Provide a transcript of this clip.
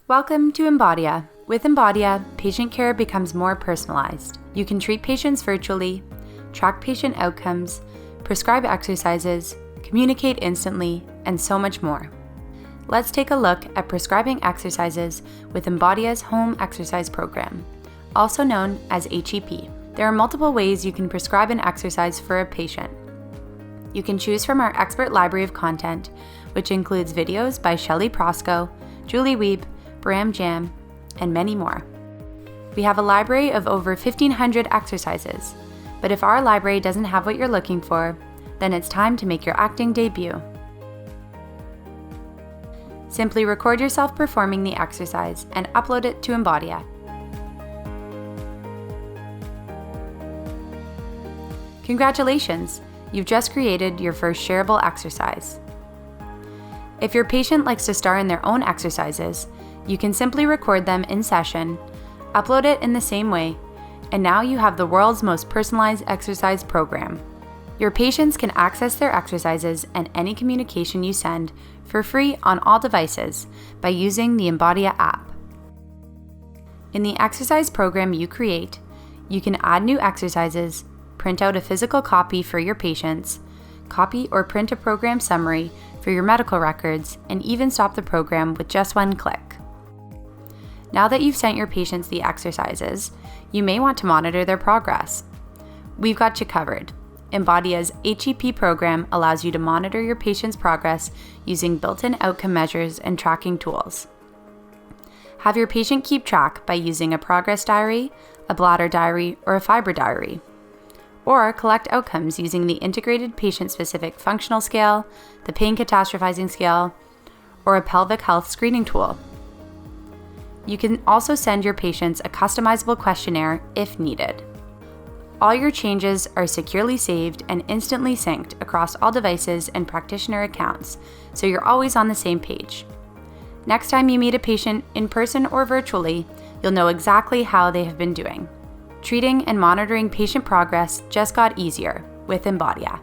Welcome to Embodia. With Embodia, patient care becomes more personalized. You can treat patients virtually, track patient outcomes, prescribe exercises, communicate instantly, and so much more. Let's take a look at prescribing exercises with Embodia's home exercise program, also known as HEP. There are multiple ways you can prescribe an exercise for a patient. You can choose from our expert library of content, which includes videos by Shelley Prosco, Julie Wiebe, Bram Jam, and many more. We have a library of over 1,500 exercises, but if our library doesn't have what you're looking for, then it's time to make your acting debut. Simply record yourself performing the exercise and upload it to Embodia. Congratulations! You've just created your first shareable exercise. If your patient likes to star in their own exercises, you can simply record them in session, upload it in the same way, and now you have the world's most personalized exercise program. Your patients can access their exercises and any communication you send for free on all devices by using the Embodia app. In the exercise program you create, you can add new exercises, print out a physical copy for your patients, copy or print a program summary for your medical records, and even stop the program with just one click. Now that you've sent your patients the exercises, you may want to monitor their progress. We've got you covered. Embodia's HEP program allows you to monitor your patient's progress using built-in outcome measures and tracking tools. Have your patient keep track by using a progress diary, a bladder diary, or a fiber diary. Or collect outcomes using the integrated patient-specific functional scale, the pain catastrophizing scale, or a pelvic health screening tool. You can also send your patients a customizable questionnaire if needed. All your changes are securely saved and instantly synced across all devices and practitioner accounts, so you're always on the same page. Next time you meet a patient in person or virtually, you'll know exactly how they have been doing. Treating and monitoring patient progress just got easier with Embodia.